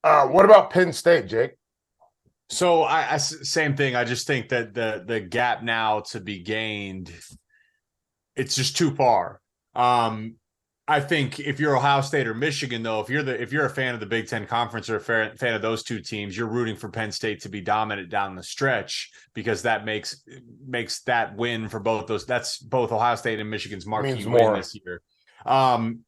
What about Penn State, Jake? So same thing. I just think that the gap now to be gained, it's just too far. Um, I think if you're Ohio State or Michigan, though, if you're a fan of the Big Ten Conference or a fan of those two teams, you're rooting for Penn State to be dominant down the stretch because that makes that win for both those. That's both Ohio State and Michigan's marquee Means win more. this year. Um,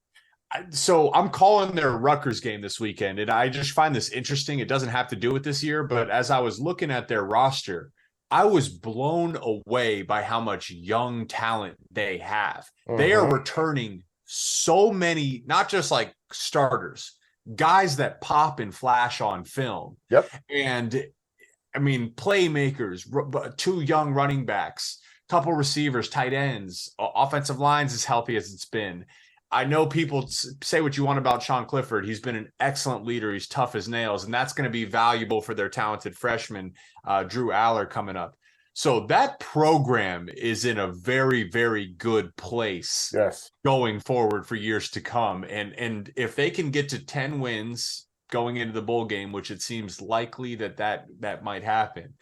so I'm calling their Rutgers game this weekend, and I just find this interesting. It doesn't have to do with this year, but as I was looking at their roster, I was blown away by how much young talent they have. They are Mm-hmm. returning so many, not just like starters, guys that pop and flash on film. Yep. And I mean, playmakers, two young running backs, couple receivers, tight ends, offensive lines as healthy as it's been. I know people say what you want about Sean Clifford. He's been an excellent leader. He's tough as nails, and that's going to be valuable for their talented freshman, Drew Aller, coming up. So that program is in a very, very good place Yes. going forward for years to come. And if they can get to 10 wins going into the bowl game, which it seems likely that might happen.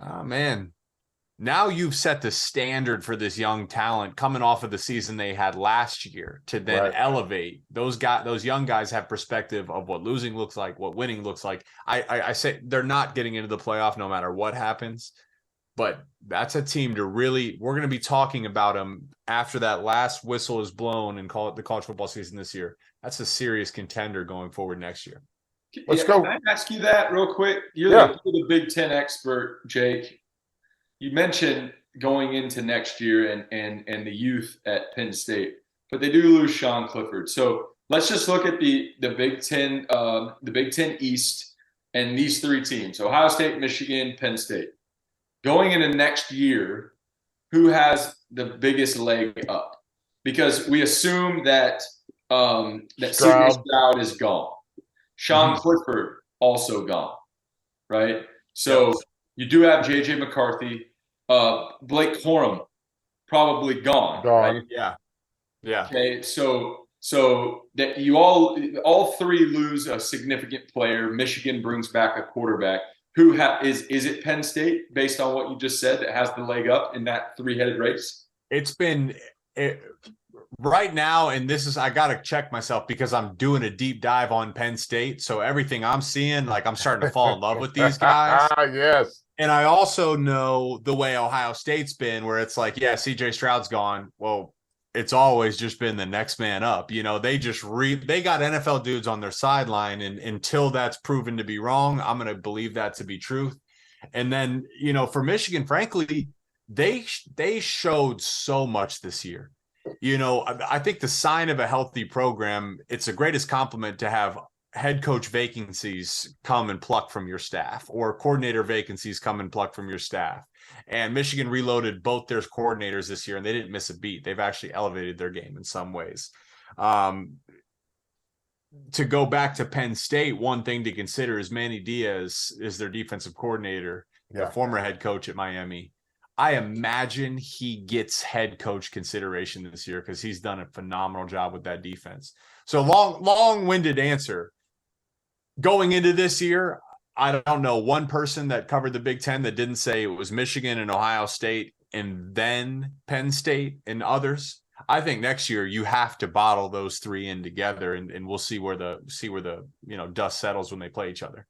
Oh man, now you've set the standard for this young talent coming off of the season they had last year to then Right. elevate those young guys have perspective of what losing looks like, what winning looks like. I say they're not getting into the playoff no matter what happens, but that's a team to really, we're going to be talking about them after that last whistle is blown and call it the college football season this year. That's a serious contender going forward next year. Let's Yeah, can go. I ask you that real quick? Yeah. You're the Big Ten expert, Jake. You mentioned going into next year and the youth at Penn State, but they do lose Sean Clifford. So let's just look at the Big Ten East, and these three teams: Ohio State, Michigan, Penn State. Going into next year, who has the biggest leg up? Because we assume that CJ Stroud. Stroud is gone. Sean Mm-hmm. Clifford also gone, right? Yep. So you do have JJ McCarthy, Blake Corum probably gone, right? Gone. Yeah. Yeah. Okay, so that you all three lose a significant player. Michigan brings back a quarterback. Is it Penn State based on what you just said that has the leg up in that three-headed race? It's been it, right now, and this is I gotta check myself because I'm doing a deep dive on Penn State. So everything I'm seeing, like I'm starting to fall in love with these guys. Yes. And I also know the way Ohio State's been, where it's like, yeah, CJ Stroud's gone. Well, it's always just been the next man up. They got NFL dudes on their sideline, and until that's proven to be wrong, I'm gonna believe that to be truth. And then, for Michigan, frankly, they showed so much this year. I think the sign of a healthy program, it's the greatest compliment to have head coach vacancies come and pluck from your staff, or coordinator vacancies come and pluck from your staff. And Michigan reloaded both their coordinators this year, and they didn't miss a beat. They've actually elevated their game in some ways. To go back to Penn State, one thing to consider is Manny Diaz is their defensive coordinator, the Yeah. former head coach at Miami. I imagine he gets head coach consideration this year because he's done a phenomenal job with that defense. So long-winded answer. Going into this year, I don't know one person that covered the Big Ten that didn't say it was Michigan and Ohio State and then Penn State and others. I think next year you have to bottle those three in together, and we'll see where the dust settles when they play each other.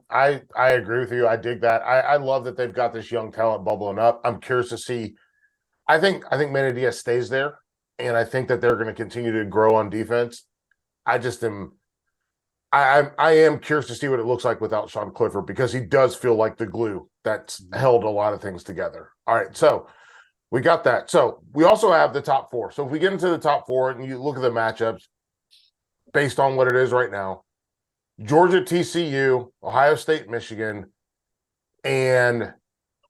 I agree with you. I dig that. I love that they've got this young talent bubbling up. I'm curious to see. I think Manny Diaz stays there, and I think that they're going to continue to grow on defense. I just am. I am curious to see what it looks like without Sean Clifford, because he does feel like the glue that's held a lot of things together. All right, so we got that. So we also have the top four. So if we get into the top four and you look at the matchups based on what it is right now: Georgia, TCU, Ohio State, Michigan, and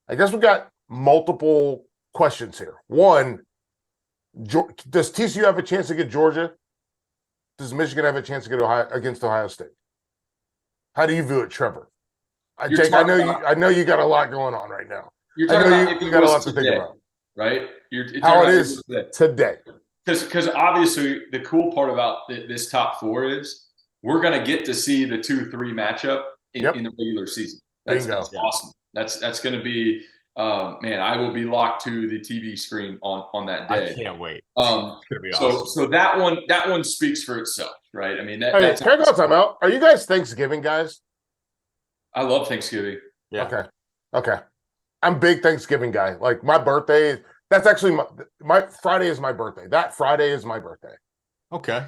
I guess we've got multiple questions here. One, does TCU have a chance to get Georgia? Does Michigan have a chance to get against Ohio State? How do you view it, Trevor? Jake, I know you got a lot going on right now. You're I talking know about if you it got a was lot to think today, about. right? You're How talking it about is today. Because obviously the cool part about this top four is we're going to get to see the 2-3 matchup in Yep. the regular season. Bingo. That's awesome. That's going to be, man, I will be locked to the TV screen on that day. I can't wait. It's gonna be awesome. So that one speaks for itself, right? I mean, Hey, that's can I call time out? Are you guys Thanksgiving guys? I love Thanksgiving. Yeah. Okay. I'm big Thanksgiving guy. Like my birthday, that's actually my Friday is my birthday. That Friday is my birthday. Okay.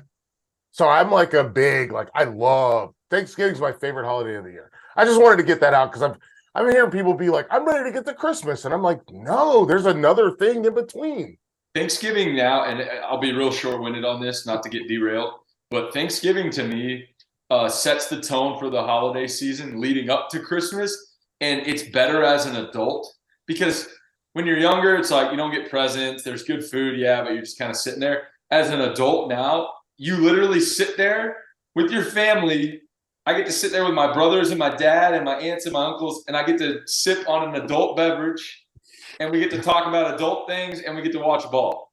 So I'm like a big, like I love Thanksgiving's my favorite holiday of the year. I just wanted to get that out because I'm hearing people be like, I'm ready to get to Christmas. And I'm like, no, there's another thing in between. Thanksgiving now, and I'll be real short-winded on this, not to get derailed, but Thanksgiving to me sets the tone for the holiday season leading up to Christmas, and it's better as an adult because when you're younger, it's like you don't get presents, there's good food, yeah, but you're just kind of sitting there. As an adult now, you literally sit there with your family. I get to sit there with my brothers and my dad and my aunts and my uncles, and I get to sip on an adult beverage, and we get to talk about adult things, and we get to watch ball.